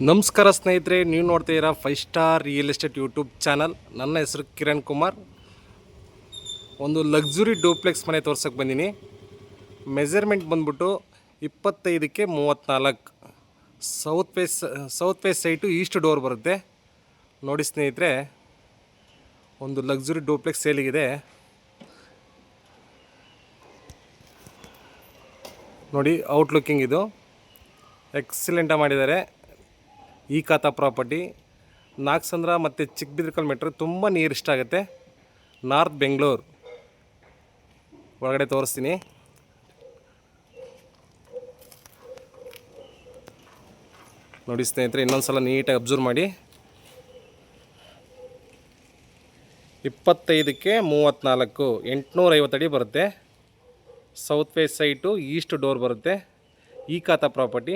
ನಮಸ್ಕಾರ ಸ್ನೇಹಿತರೆ, ನೀವು ನೋಡ್ತಾ ಇದ್ದೀರಾ 5 star real estate YouTube channel. ನನ್ನ ಹೆಸರು ಕಿರಣ್ ಕುಮಾರ್. ಒಂದು ಲಕ್ಸುರಿ ಡೂಪ್ಲೆಕ್ಸ್ ಮನೆ ತೋರ್ಸೋಕ್ಕೆ ಬಂದೀನಿ. ಮೆಜರ್ಮೆಂಟ್ ಬಂದ್ಬಿಟ್ಟು 25ಕ್ಕೆ 34. South face site east door ಬರುತ್ತೆ. ನೋಡಿ ಸ್ನೇಹಿತರೆ, ಒಂದು ಲಕ್ಸುರಿ ಡೂಪ್ಲೆಕ್ಸ್ ಸೇಲಿಗಿದೆ. ನೋಡಿ, ಔಟ್ಲುಕ್ಕಿಂಗ್ ಇದು ಎಕ್ಸಲೆಂಟಾಗಿ ಮಾಡಿದ್ದಾರೆ. ಈ ಖಾತಾ ಪ್ರಾಪರ್ಟಿ ನಾಗಸಂದ್ರ ಮತ್ತು ಚಿಕ್ಕಬಿದ್ರಕಲ್ ಮೆಟ್ರೋ ತುಂಬ ನಿಯರ್ ಇಷ್ಟ ಆಗುತ್ತೆ. ನಾರ್ತ್ ಬೆಂಗಳೂರು ಒಳಗಡೆ ತೋರಿಸ್ತೀನಿ. ನೋಡಿ ಸ್ನೇಹಿತರೆ, ಇನ್ನೊಂದು ಸಲ ನೀಟಾಗಿ ಅಬ್ಸರ್ವ್ ಮಾಡಿ. 25ಕ್ಕೆ 34, 850 ಅಡಿ ಬರುತ್ತೆ. South face site east door ಬರುತ್ತೆ. ಈ ಖಾತಾ ಪ್ರಾಪರ್ಟಿ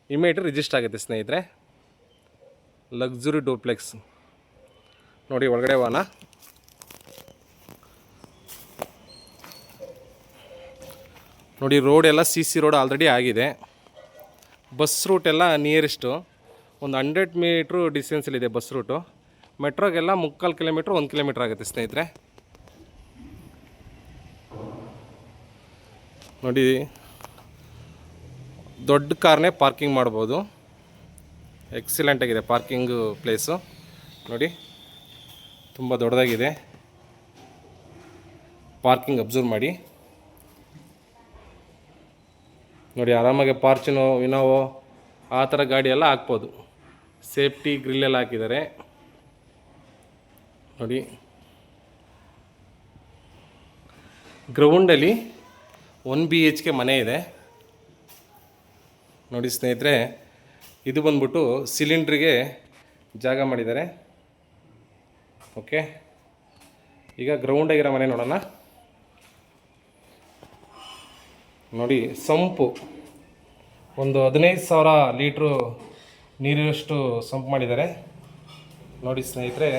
ಇಮಿಡಿಯೇಟ್ ರಿಜಿಸ್ಟರ್ ಆಗುತ್ತೆ ಸ್ನೇಹಿತರೆ. ಲಕ್ಸುರಿ ಡೂಪ್ಲೆಕ್ಸ್ ನೋಡಿ, ಒಳಗಡೆ ವಾನ. ನೋಡಿ, ರೋಡ್ ಎಲ್ಲ CC ರೋಡ್ ಆಲ್ರೆಡಿ ಆಗಿದೆ. ಬಸ್ ರೂಟ್ ಎಲ್ಲ ನಿಯರೆಸ್ಟು ಒಂದು 100 ಮೀಟ್ರು ಡಿಸ್ಟೆನ್ಸಲ್ಲಿದೆ ಬಸ್ ರೂಟು. ಮೆಟ್ರೋಗೆಲ್ಲ 3/4 ಕಿಲೋಮೀಟ್ರ್ 1 ಕಿಲೋಮೀಟ್ರ್ ಆಗುತ್ತೆ ಸ್ನೇಹಿತರೆ. ನೋಡಿ, ದೊಡ್ಡ ಕಾರ್ನೇ ಪಾರ್ಕಿಂಗ್ ಮಾಡ್ಬೋದು. ಎಕ್ಸಲೆಂಟಾಗಿದೆ ಪಾರ್ಕಿಂಗು ಪ್ಲೇಸು. ನೋಡಿ, ತುಂಬ ದೊಡ್ಡದಾಗಿದೆ. ಪಾರ್ಕಿಂಗ್ ಅಬ್ಸರ್ವ್ ಮಾಡಿ. ನೋಡಿ, ಆರಾಮಾಗಿ ಫಾರ್ಚುನೋ, ಇನೋವೋ ಆ ಥರ ಗಾಡಿ ಎಲ್ಲ ಹಾಕ್ಬೋದು. ಸೇಫ್ಟಿ ಗ್ರಿಲ್ಲೆಲ್ಲ ಹಾಕಿದ್ದಾರೆ. ನೋಡಿ, ಗ್ರೌಂಡಲ್ಲಿ 1 BHK ಮನೆ ಇದೆ. ನೋಡಿ ಸ್ನೇಹಿತರೆ, ಇದು ಬಂದ್ಬಿಟ್ಟು ಸಿಲಿಂಡ್ರಿಗೆ ಜಾಗ ಮಾಡಿದ್ದಾರೆ. ಓಕೆ, ಈಗ ಗ್ರೌಂಡಾಗಿರೋ ಮನೆ ನೋಡೋಣ. ನೋಡಿ, ಸಂಪು ಒಂದು 15,000 ಲೀಟ್ರು ನೀರಿನಷ್ಟು ಸಂಪ್ ಮಾಡಿದ್ದಾರೆ. ನೋಡಿ ಸ್ನೇಹಿತರೆ,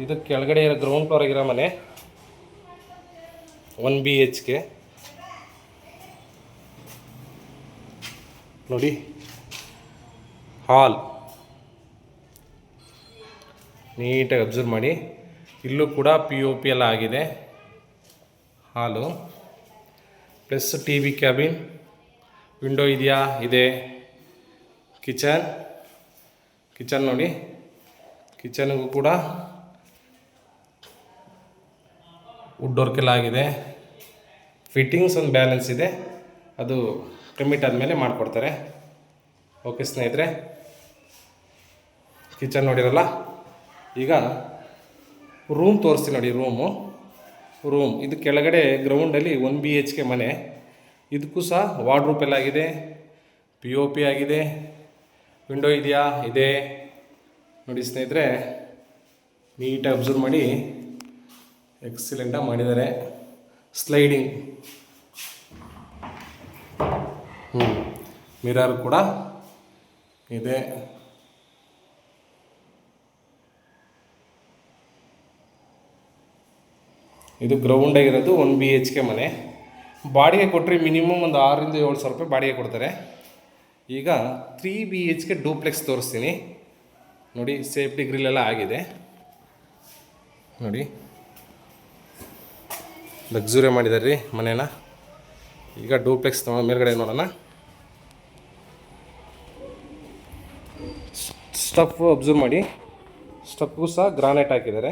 ಇದು ಕೆಳಗಡೆ ಇರೋ ಗ್ರೌಂಡ್ ಫ್ಲೋರ್ ಆಗಿರೋ ಮನೆ, 1 BHK. ನೋಡಿ, ಹಾಲ್ ನೀಟಾಗಿ ಅಬ್ಸರ್ವ್ ಮಾಡಿ. ಇಲ್ಲೂ ಕೂಡ POP ಎಲ್ಲ ಆಗಿದೆ. ಹಾಲು ಪ್ಲಸ್ TV ಕ್ಯಾಬಿನ್, ವಿಂಡೋ ಇದೆಯಾ? ಇದೆ. ಕಿಚನ್ ನೋಡಿ, ಕಿಚನ್ಗೂ ಕೂಡ ವುಡ್ ವರ್ಕೆಲ್ಲ ಆಗಿದೆ. ಫಿಟ್ಟಿಂಗ್ಸ್ ಒಂದು ಬ್ಯಾಲೆನ್ಸ್ ಇದೆ, ಅದು ಕಮಿಟ್ ಆದಮೇಲೆ ಮಾಡಿಕೊಡ್ತಾರೆ. ಓಕೆ ಸ್ನೇಹಿತರೆ, ಕಿಚನ್ ನೋಡಿರಲ್ಲ. ಈಗ ರೂಮ್ ತೋರಿಸ್ತೀನಿ ನೋಡಿ. ರೂಮ್ ಇದು ಕೆಳಗಡೆ ಗ್ರೌಂಡಲ್ಲಿ 1 BHK ಮನೆ. ಇದಕ್ಕೂ ಸಹ ವಾರ್ಡ್ರೋಬ್ ಎಲ್ಲ ಆಗಿದೆ, POP ಆಗಿದೆ. ವಿಂಡೋ ಇದೆಯಾ? ಇದೆ. ನೋಡಿ ಸ್ನೇಹಿತರೆ, ನೀಟಾಗಿ ಅಬ್ಸರ್ವ್ ಮಾಡಿ. ಎಕ್ಸಲೆಂಟಾಗಿ ಮಾಡಿದ್ದಾರೆ. ಸ್ಲೈಡಿಂಗ್ ಮಿರರ್ ಕೂಡ ಇದೆ. ಇದು ಗ್ರೌಂಡಾಗಿರೋದು 1 BHK ಮನೆ. ಬಾಡಿಗೆ ಕೊಟ್ಟರೆ ಮಿನಿಮಮ್ ಒಂದು 6,000 to 7,000 ರೂಪಾಯಿ ಬಾಡಿಗೆ ಕೊಡ್ತಾರೆ. ಈಗ 3 BHK ಡೂಪ್ಲೆಕ್ಸ್ ತೋರಿಸ್ತೀನಿ. ನೋಡಿ, ಸೇಫ್ಟಿ ಗ್ರಿಲ್ ಎಲ್ಲ ಆಗಿದೆ. ನೋಡಿ, ಲಕ್ಸುರಿ ಮಾಡಿದ್ದಾರೆ ರೀ ಮನೇನ. ಈಗ ಡೂಪ್ಲೆಕ್ಸ್ ಮೇಲ್ಗಡೆ ನೋಡೋಣ. ಸ್ಟಫ್ ಅಬ್ಸರ್ವ್ ಮಾಡಿ. ಸ್ಟಫ್ಗೂ ಸಹ ಗ್ರಾನೈಟ್ ಹಾಕಿದ್ದಾರೆ.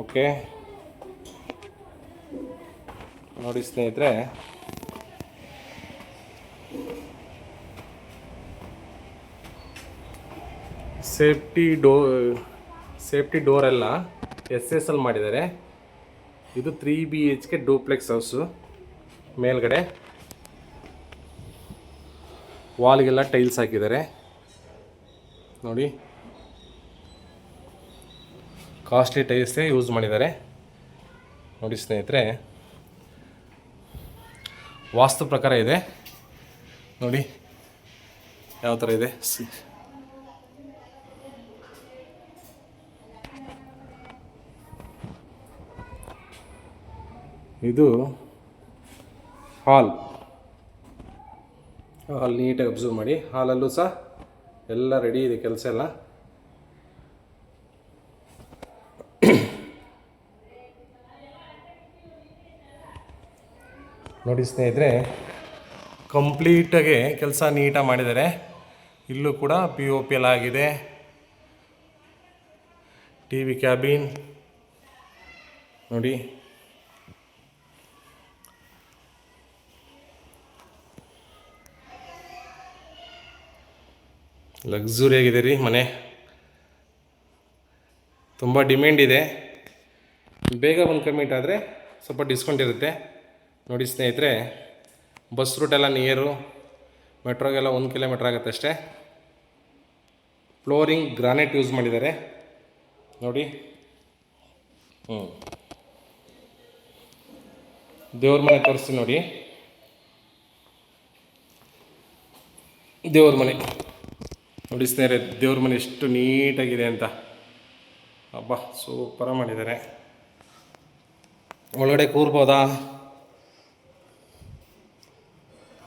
ಓಕೆ, ನೋಡಿ ಸ್ನೇಹಿತರೆ, ಸೇಫ್ಟಿ ಡೋರ್ ಎಲ್ಲ SSL ಮಾಡಿದ್ದಾರೆ. ಇದು 3 BHK ಡೂಪ್ಲೆಕ್ಸ್ ಹೌಸು. ಮೇಲ್ಗಡೆ ವಾಲ್ಗೆಲ್ಲ ಟೈಲ್ಸ್ ಹಾಕಿದ್ದಾರೆ. ನೋಡಿ, ಕಾಸ್ಟ್ಲಿ ಟೈಲ್ಸೇ ಯೂಸ್ ಮಾಡಿದ್ದಾರೆ. ನೋಡಿ ಸ್ನೇಹಿತರೆ, ವಾಸ್ತು ಪ್ರಕಾರ ಇದೆ. ನೋಡಿ ಯಾವ ಥರ ಇದೆ. ಇದು ಹಾಲ್ ನೀಟಾಗಿ ಅಬ್ಸರ್ವ್ ಮಾಡಿ. ಹಾಲಲ್ಲೂ ಸಹ ಎಲ್ಲ ರೆಡಿ ಇದೆ ಕೆಲಸ ಎಲ್ಲ. ನೋಡಿ ಸ್ನೇಹಿತರೆ, ಕಂಪ್ಲೀಟಾಗಿ ಕೆಲಸ ನೀಟಾಗಿ ಮಾಡಿದ್ದಾರೆ. ಇಲ್ಲೂ ಕೂಡ POP ಎಲ್ಲ ಆಗಿದೆ. TV ಕ್ಯಾಬಿನ್ ನೋಡಿ, ಲಕ್ಸುರಿ ಆಗಿದೆ ರೀ ಮನೆ. ತುಂಬ ಡಿಮ್ಯಾಂಡ್ ಇದೆ. ಬೇಗ ಬಂದು ಕಮಿಟ್ ಆದರೆ ಸ್ವಲ್ಪ ಡಿಸ್ಕೌಂಟ್ ಇರುತ್ತೆ. ನೋಡಿ ಸ್ನೇಹಿತರೆ, ಬಸ್ ರೂಟೆಲ್ಲ ನಿಯರು, ಮೆಟ್ರೋಗೆಲ್ಲ 1 ಕಿಲೋಮೀಟ್ರ್ ಆಗುತ್ತೆ ಅಷ್ಟೇ. ಫ್ಲೋರಿಂಗ್ ಗ್ರಾನೈಟ್ ಯೂಸ್ ಮಾಡಿದ್ದಾರೆ ನೋಡಿ. ದೇವ್ರ ಮನೆ ತೋರಿಸ್ತೀನಿ ನೋಡಿ. ದೇವ್ರ ಮನೆ ನೋಡಿ ಸ್ನೇಹಿತರೆ, ದೇವ್ರ ಮನೆ ಎಷ್ಟು ನೀಟಾಗಿದೆ ಅಂತ. ಅಬ್ಬಾ, ಸೂಪರ ಮಾಡಿದ್ದಾರೆ. ಒಳಗಡೆ ಕೂರ್ಬೋದಾ,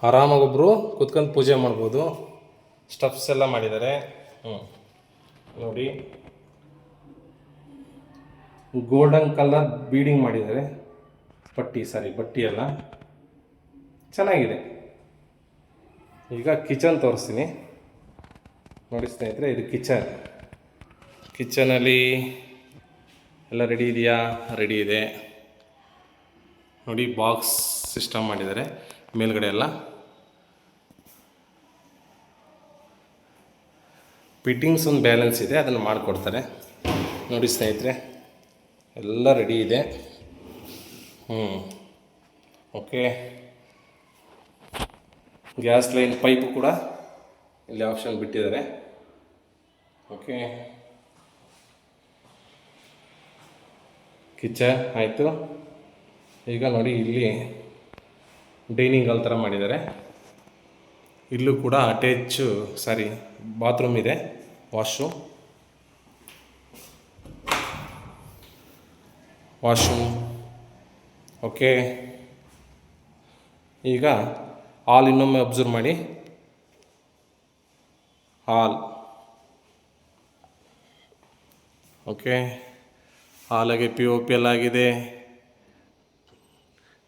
ಆರಾಮಾಗೊಬ್ಬರು ಕುತ್ಕೊಂಡು ಪೂಜೆ ಮಾಡ್ಬೋದು. ಸ್ಟೆಪ್ಸ್ ಎಲ್ಲ ಮಾಡಿದ್ದಾರೆ. ನೋಡಿ, ಗೋಲ್ಡನ್ ಕಲರ್ ಬೀಡಿಂಗ್ ಮಾಡಿದ್ದಾರೆ. ಬಟ್ಟಿ ಎಲ್ಲ ಚೆನ್ನಾಗಿದೆ. ಈಗ ಕಿಚನ್ ತೋರಿಸ್ತೀನಿ ನೋಡಿ ಸ್ನೇಹಿತರೆ. ಇದು ಕಿಚನಲ್ಲಿ ಎಲ್ಲ ರೆಡಿ ಇದೆಯಾ? ರೆಡಿ ಇದೆ ನೋಡಿ. ಬಾಕ್ಸ್ ಸಿಸ್ಟಮ್ ಮಾಡಿದ್ದಾರೆ ಮೇಲ್ಗಡೆ ಎಲ್ಲ. ಫಿಟ್ಟಿಂಗ್ಸ್ ಒಂದು ಬ್ಯಾಲೆನ್ಸ್ ಇದೆ, ಅದನ್ನು ಮಾಡಿಕೊಡ್ತಾರೆ ನೋಡಿ ಸ್ನೇಹಿತರೆ. ಎಲ್ಲ ರೆಡಿ ಇದೆ. ಓಕೆ, ಗ್ಯಾಸ್ ಲೈನ್ ಪೈಪು ಕೂಡ ಇಲ್ಲಿ ಆಪ್ಷನ್ ಬಿಟ್ಟಿದ್ದಾರೆ. ಓಕೆ, ಕಿಚನ್ ಆಯಿತು. ಈಗ ನೋಡಿ, ಇಲ್ಲಿ ಡೈನಿಂಗ್ ಹಾಲ್ ಥರ ಮಾಡಿದ್ದಾರೆ. ಇಲ್ಲೂ ಕೂಡ ಬಾತ್ರೂಮ್ ಇದೆ, ವಾಶ್ರೂಮ್. ಓಕೆ, ಈಗ ಹಾಲ್ ಇನ್ನೊಮ್ಮೆ ಅಬ್ಸರ್ವ್ ಮಾಡಿ. ಹಾಲ್ ಓಕೆ, ಹಾಲಾಗೆ POP ಎಲ್ಲ ಆಗಿದೆ.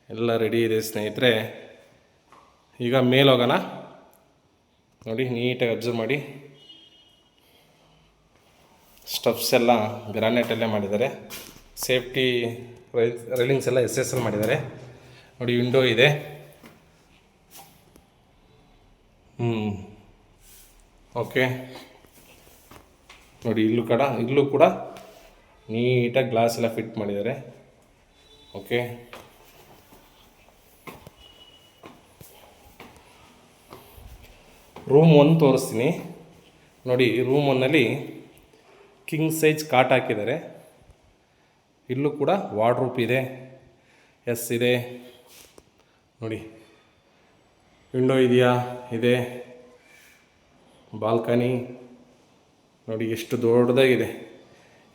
ಎಲ್ಲ ರೆಡಿ ಇದೆ ಸ್ನೇಹಿತರೆ. ಈಗ ಮೇಲೆ ಹೋಗೋಣ ನೋಡಿ. ನೀಟಾಗಿ ಅಬ್ಸರ್ವ್ ಮಾಡಿ. ಸ್ಟೆಪ್ಸ್ ಎಲ್ಲ ಗ್ರಾನೈಟಲ್ಲೇ ಮಾಡಿದ್ದಾರೆ. ಸೇಫ್ಟಿ ರೈಲಿಂಗ್ಸ್ ಎಲ್ಲ SS ಮಾಡಿದ್ದಾರೆ ನೋಡಿ. ವಿಂಡೋ ಇದೆ. ಓಕೆ ನೋಡಿ, ಇಲ್ಲೂ ಕೂಡ ನೀಟಾಗಿ ಗ್ಲಾಸ್ ಎಲ್ಲ ಫಿಟ್ ಮಾಡಿದ್ದಾರೆ. ಓಕೆ, ರೂಮ್ 1 ತೋರಿಸ್ತೀನಿ ನೋಡಿ. ರೂಮ್ 1ನಲ್ಲಿ ಕಿಂಗ್ ಸೈಜ್ ಕಾಟ್ ಹಾಕಿದ್ದಾರೆ. ಇಲ್ಲೂ ಕೂಡ ವಾರ್ಡ್ರೋಬ್ ಇದೆ, ಇದೆ ನೋಡಿ. ವಿಂಡೋ ಇದೆಯಾ? ಇದೆ. ಬಾಲ್ಕನಿ ನೋಡಿ ಎಷ್ಟು ದೊಡ್ಡದಾಗಿದೆ.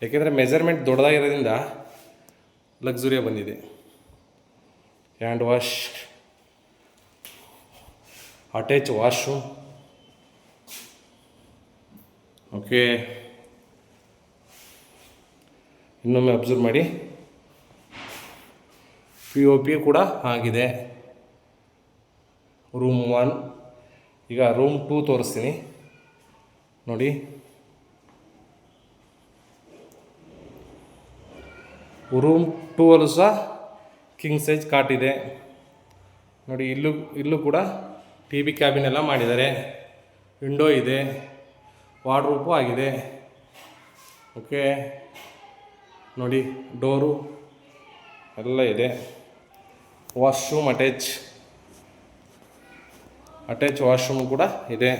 ಯಾಕೆಂದರೆ ಮೆಜರ್ಮೆಂಟ್ ದೊಡ್ಡದಾಗಿರೋದ್ರಿಂದ ಲಕ್ಸುರಿಯಾಗಿ ಬಂದಿದೆ. Hand wash, attach washroom. Okay, ಇನ್ನೊಮ್ಮೆ ಅಬ್ಸರ್ವ್ ಮಾಡಿ. POP ಕೂಡ ಆಗಿದೆ. ರೂಮ್ 1. ಈಗ ರೂಮ್ 2 ತೋರಿಸ್ತೀನಿ ನೋಡಿ. ರೂಮ್ 2 ಸಹ ಕಿಂಗ್ ಸೈಜ್ ಕಾಟ್ ಇದೆ ನೋಡಿ. ಇಲ್ಲೂ ಕೂಡ TV ಕ್ಯಾಬಿನ್ ಎಲ್ಲ ಮಾಡಿದ್ದಾರೆ. ವಿಂಡೋ ಇದೆ, ವಾರ್ಡ್ರೋಬು ಆಗಿದೆ. ಓಕೆ ನೋಡಿ, ಡೋರು ಎಲ್ಲ ಇದೆ. ವಾಶ್ರೂಮ್ ಅಟ್ಯಾಚ್ ವಾಶ್ರೂಮ್ ಕೂಡ ಇದೆ.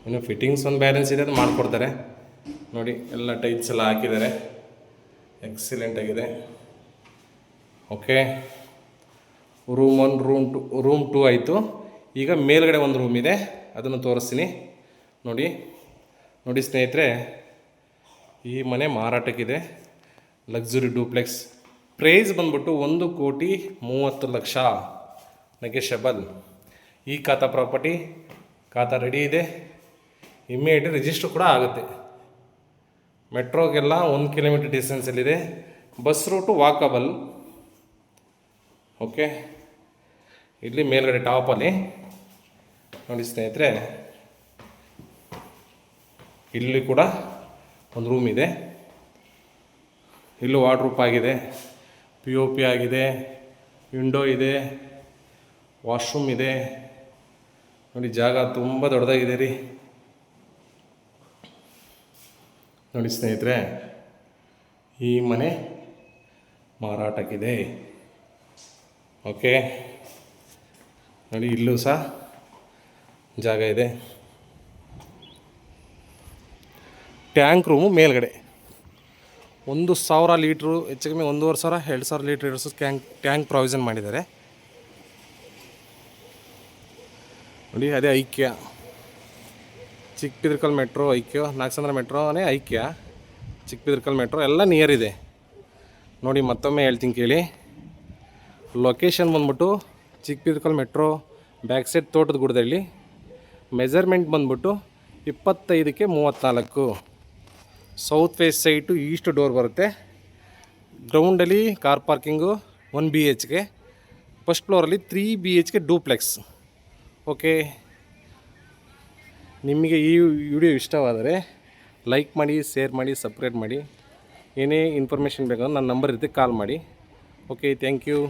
ಇನ್ನು ಫಿಟ್ಟಿಂಗ್ಸ್ ಒಂದು ಬ್ಯಾಲೆನ್ಸ್ ಇದೆ, ಅದು ಮಾಡಿಕೊಡ್ತಾರೆ ನೋಡಿ. ಎಲ್ಲ ಟೈಲ್ಸ್ ಎಲ್ಲ ಹಾಕಿದ್ದಾರೆ. ಎಕ್ಸಲೆಂಟ್ ಆಗಿದೆ. ಓಕೆ, ರೂಮ್ 1 ರೂಮ್ 2 ಆಯಿತು. ಈಗ ಮೇಲ್ಗಡೆ ಒಂದು ರೂಮ್ ಇದೆ, ಅದನ್ನು ತೋರಿಸ್ತೀನಿ ನೋಡಿ ಸ್ನೇಹಿತರೆ. ಈ ಮನೆ ಮಾರಾಟಕ್ಕಿದೆ. Luxury duplex. ಪ್ರೈಸ್ ಬಂದ್ಬಿಟ್ಟು 1,30,30,00,000 ನೆಗೆಷಬಲ್. ಈ ಖಾತಾ ಪ್ರಾಪರ್ಟಿ ಖಾತಾ ರೆಡಿ ಇದೆ, ಇಮ್ಮಿಡಿಯೇಟ್ ರಿಜಿಸ್ಟ್ರ್ ಕೂಡ ಆಗುತ್ತೆ. ಮೆಟ್ರೋಗೆಲ್ಲ 1 ಕಿಲೋಮೀಟರ್ ಡಿಸ್ಟೆನ್ಸಲ್ಲಿದೆ. Bus route walkable. ಓಕೆ, ಇಲ್ಲಿ ಮೇಲ್ಗಡೆ ಟಾಪಲ್ಲಿ ನೋಡಿ ಸ್ನೇಹಿತರೆ, ಇಲ್ಲಿ ಕೂಡ ಒಂದು ರೂಮ್ ಇದೆ. ಇಲ್ಲೂ ವಾರ್ಡ್ರೂಪ್ ಆಗಿದೆ, POP ಆಗಿದೆ, ವಿಂಡೋ ಇದೆ, ವಾಶ್ರೂಮ್ ಇದೆ. ನೋಡಿ ಜಾಗ ತುಂಬ ದೊಡ್ಡದಾಗಿದೆ ರೀ. ನೋಡಿ ಸ್ನೇಹಿತರೆ, ಈ ಮನೆ ಮಾರಾಟಕ್ಕಿದೆ. ಓಕೆ, ನೋಡಿ ಇಲ್ಲೂ ಸಹ ಜಾಗ ಇದೆ. ಟ್ಯಾಂಕ್ ರೂಮು ಮೇಲ್ಗಡೆ 1,000 ಲೀಟ್ರು, ಹೆಚ್ಚು ಕಮ್ಮಿ 1,500 2,000 ಲೀಟ್ರ್ ಇಡಿಸೋ ಟ್ಯಾಂಕ್ ಪ್ರಾವಿಷನ್ ಮಾಡಿದ್ದಾರೆ. ನೋಡಿ ಅದೇ ಐಕ್ಯ, ಚಿಕ್ಕಬಿದರ್ಕಲ್ ಮೆಟ್ರೋ, ಐಕ್ಯ, ನಾಗಸಂದ್ರ ಮೆಟ್ರೋನೇ ಐಕ್ಯ, ಚಿಕ್ಕಬಿದರ್ಕಲ್ ಮೆಟ್ರೋ ಎಲ್ಲ ನಿಯರ್ ಇದೆ. ನೋಡಿ ಮತ್ತೊಮ್ಮೆ ಹೇಳ್ತೀನಿ ಕೇಳಿ. ಲೊಕೇಶನ್ ಬಂದ್ಬಿಟ್ಟು ಚಿಕ್ಕಬಿದರ್ಕಲ್ ಮೆಟ್ರೋ ಬ್ಯಾಕ್ ಸೈಡ್ ತೋಟದ ಗುಡ್ಡದಲ್ಲಿ. ಮೆಜರ್ಮೆಂಟ್ ಬಂದ್ಬಿಟ್ಟು 25ಕ್ಕೆ 34. South west site east door ಬರುತ್ತೆ. ಗ್ರೌಂಡಲ್ಲಿ ಕಾರ್ ಪಾರ್ಕಿಂಗು 1 BHK, ಫಸ್ಟ್ ಫ್ಲೋರಲ್ಲಿ 3 BHK ಡೂಪ್ಲೆಕ್ಸ್. ಓಕೆ, ನಿಮಗೆ ಈ ವಿಡಿಯೋ ಇಷ್ಟವಾದರೆ ಲೈಕ್ ಮಾಡಿ, ಶೇರ್ ಮಾಡಿ, ಸಬ್ಸ್ಕ್ರೈಬ್ ಮಾಡಿ. ಏನೇ ಇನ್ಫಾರ್ಮೇಷನ್ ಬೇಕಾದ್ರೆ ನನ್ನ ನಂಬರ್ ಇರುತ್ತೆ, ಕಾಲ್ ಮಾಡಿ. Okay, thank you.